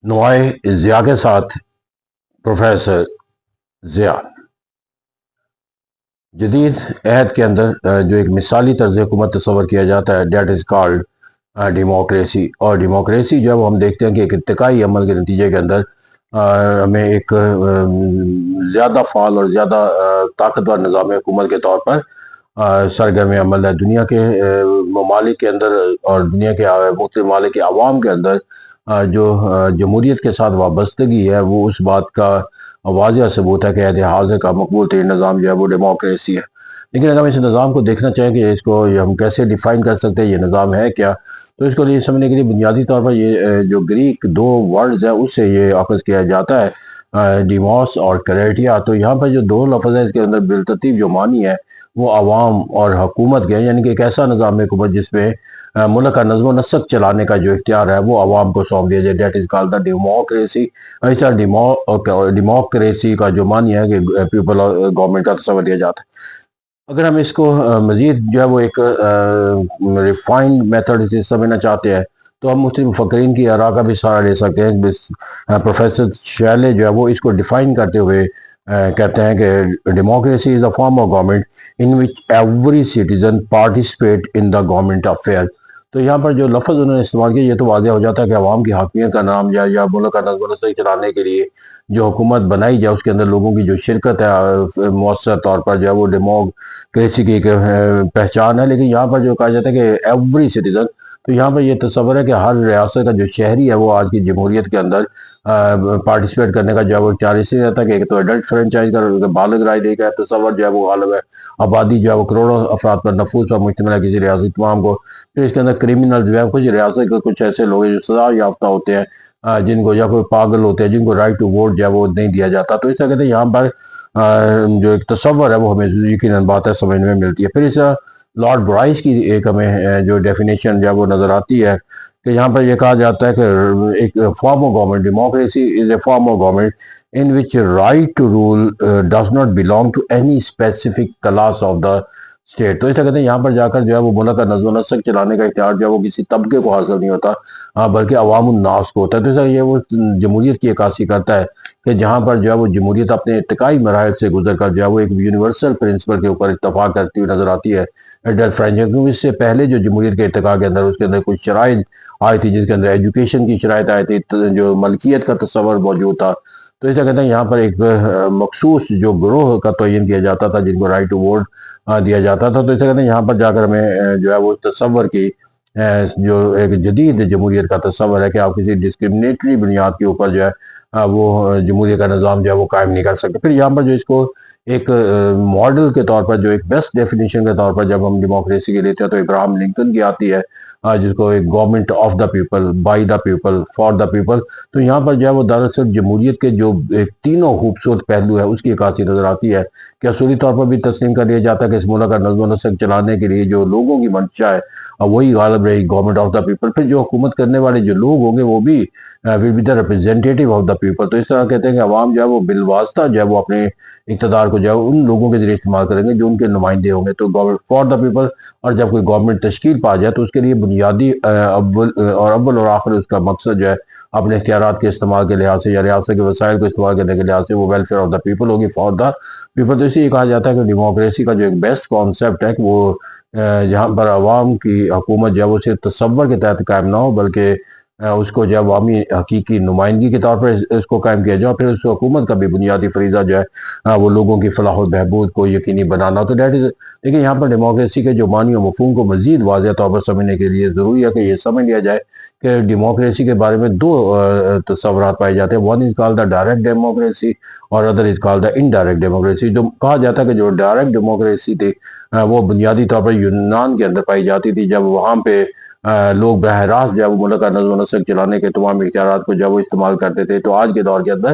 نوائے ضیاء کے ساتھ پروفیسر ضیاء جدید عہد کے اندر جو ایک مثالی طرز حکومت تصور کیا جاتا ہے دیٹ از کالڈ ڈیموکریسی. اور ڈیموکریسی جو ہے وہ ہم دیکھتے ہیں کہ ایک ارتقائی عمل کے نتیجے کے اندر ہمیں ایک زیادہ فعال اور زیادہ طاقتور نظام حکومت کے طور پر سرگرم عمل ہے. دنیا کے ممالک کے اندر اور دنیا کے مختلف ممالک کے عوام کے اندر جو جمہوریت کے ساتھ وابستگی ہے وہ اس بات کا واضح ثبوت ہے کہ عہد حاضر کا مقبول ترین نظام جو ہے وہ ڈیموکریسی ہے. لیکن اگر ہم اس نظام کو دیکھنا چاہیں کہ اس کو ہم کیسے ڈیفائن کر سکتے ہیں، یہ نظام ہے کیا، تو اس کو لیے سمجھنے کے لیے بنیادی طور پر یہ جو گریک دو ورڈز ہیں اس سے یہ اخذ کیا جاتا ہے، ڈیموس اور کریٹیا. تو یہاں پر جو دو لفظ ہیں اس کے اندر بالترتیب جو معنی ہے وہ عوام اور حکومت کے، یعنی کہ ایک ایسا نظام حکومت جس میں ملک کا نظم و نسق چلانے کا جو اختیار ہے وہ عوام کو سونپ دیا جائے. That is called the democracy. ایسا ڈیموکریسی کا جو معنی ہے کہ پیپل اور گورنمنٹ کا تصور دیا جاتا ہے. اگر ہم اس کو مزید جو ہے وہ ایک ریفائنڈ میتھڈ سے سمجھنا چاہتے ہیں تو ہم مختلف مفکرین کی آراء کا بھی سہارا لے سکتے ہیں. پروفیسر شیلے جو ہے وہ اس کو ڈیفائن کرتے ہوئے کہتے ہیں کہ democracy is a form of government in which every citizen participate in the government affair. تو یہاں پر جو لفظ انہوں نے استعمال کیا یہ تو واضح ہو جاتا ہے کہ عوام کی حاکمیت کا نام یا ملک کا نظم و نسق چلانے کے لیے جو حکومت بنائی جائے اس کے اندر لوگوں کی جو شرکت ہے مؤثر طور پر جو ہے وہ ڈیموکریسی کی ایک پہچان ہے. لیکن یہاں پر جو کہا جاتا ہے کہ ایوری سٹیزن، تو یہاں پر یہ تصور ہے کہ ہر ریاست کا جو شہری ہے وہ آج کی جمہوریت کے اندر پارٹیسپیٹ کرنے کا جو ہے وہ اختیار اس لیے رہتا ہے کہ ایک تو ایڈلٹ فرنچائز کا بالغ رائے دے کا تصور جو ہے وہ غالب ہے. آبادی جو ہے وہ کروڑوں افراد پر نفوذ پر مشتمل ہے کسی ریاست تمام کو. پھر اس کے اندر کرمنل جو ہے کچھ ریاست کے کچھ ایسے لوگ ہیں جو سزا یافتہ ہوتے ہیں جن کو یا کوئی پاگل ہوتے ہیں جن کو رائٹ ٹو ووٹ جو ہے وہ نہیں دیا جاتا. تو اس طرح کہتے ہیں یہاں پر جو ایک تصور ہے وہ ہمیں یقیناً بات ہے سمجھنے میں ملتی ہے. پھر اس لارڈ برائس کی ایک ہمیں جو ڈیفینیشن جو ہے وہ نظر آتی ہے کہ یہاں پر یہ کہا جاتا ہے کہ ایک form of government democracy is a form of government in which right to rule does not belong to any specific class of the state. تو اس طرح کہتے ہیں یہاں پر جا کر جو ہے وہ ملک کا نظم و نسق چلانے کا اختیار جو ہے وہ کسی طبقے کو حاصل نہیں ہوتا بلکہ عوام الناس کو ہوتا ہے. تو اس طرح یہ وہ جمہوریت کی عکاسی کرتا ہے کہ جہاں پر جو ہے وہ جمہوریت اپنے ارتقائی مراحل سے گزر کر جو ہے وہ ایک یونیورسل پرنسپل کے اوپر اتفاق کرتی ہوئی نظر آتی ہے. ایڈلٹ فرینچ کیونکہ اس سے پہلے جو جمہوریت کے ارتقاء کے اندر اس کے اندر کچھ شرائط آئی تھی جس کے اندر ایجوکیشن کی شرائط آئی تھی، جو ملکیت کا تصور موجود تھا. تو اس طرح کہتے ہیں یہاں پر ایک مخصوص جو گروہ کا تعین کیا جاتا تھا جن کو رائٹ ٹو ووٹ دیا جاتا تھا. تو اس طرح کہتے ہیں یہاں پر جا کر ہمیں جو ہے وہ تصور کی جو ایک جدید جمہوریت کا تصور ہے کہ آپ کسی ڈسکرمنیٹری بنیاد کے اوپر جو ہے وہ جمہوریت کا نظام جو ہے وہ قائم نہیں کر سکتے. پھر یہاں پر جو اس کو ایک ماڈل کے طور پر جو ایک بیسٹ ڈیفینیشن کے طور پر جب ہم ڈیموکریسی کے لیتے ہیں تو ابراہم لنکن کی آتی ہے جس کو ایک government of the people, by the people, for the people. تو یہاں پر جو ہے وہ دراصل جمہوریت کے جو ایک تینوں خوبصورت پہلو ہے اس کی عکاسی نظر آتی ہے کہ اصولی طور پر بھی تسلیم کر لیا جاتا ہے کہ اس ملک کا نظم و نسق چلانے کے لیے جو لوگوں کی منشا ہے وہی غالب رہی، گورنمنٹ آف دا پیپل. پھر جو حکومت کرنے والے جو لوگ ہوں گے وہ بھی will be the representative of the people. تو اس طرح کہتے ہیں کہ عوام جو ہے وہ بالواسطہ جو ہے وہ اپنے اقتدار کو جو ہے ان لوگوں کے ذریعے استعمال کریں گے جو ان کے نمائندے ہوں گے. تو گورنمنٹ فار دا پیپل، اور جب کوئی گورنمنٹ تشکیل پا جائے تو اس کے لیے بنیادی اول اور آخر اس کا مقصد جو ہے اپنے اختیارات کے استعمال کے لحاظ سے یا ریاست کے وسائل کو استعمال کرنے کے لحاظ سے وہ ویلفیئر آف دا پیپل ہوگی، فار دا پیپل. تو اسی یہ کہا جاتا ہے کہ ڈیموکریسی کا جو ایک بیسٹ کانسیپٹ ہے کہ وہ جہاں پر عوام کی حکومت جو ہے وہ صرف تصور کے تحت قائم نہ ہو بلکہ اس کو جو ہے عوامی حقیقی نمائندگی کے طور پر اس کو قائم کیا جائے. اور پھر اس حکومت کا بھی بنیادی فریضہ جو ہے وہ لوگوں کی فلاح و بہبود کو یقینی بنانا. تو لیکن یہاں پر ڈیموکریسی کے جو معنی و مفہوم کو مزید واضح طور پر سمجھنے کے لیے ضروری ہے کہ یہ سمجھ لیا جائے کہ ڈیموکریسی کے بارے میں دو تصورات پائے جاتے ہیں. One is called the direct democracy اور other is called the indirect democracy. جو کہا جاتا ہے کہ جو ڈائریکٹ ڈیموکریسی تھی وہ بنیادی طور پر یونان کے اندر پائی جاتی تھی جب وہاں پہ لوگ براہ راست جو ہے وہ ملک کا نظم و نسق چلانے کے تمام اختیارات کو جو ہے وہ استعمال کرتے تھے. تو آج کے دور کے اندر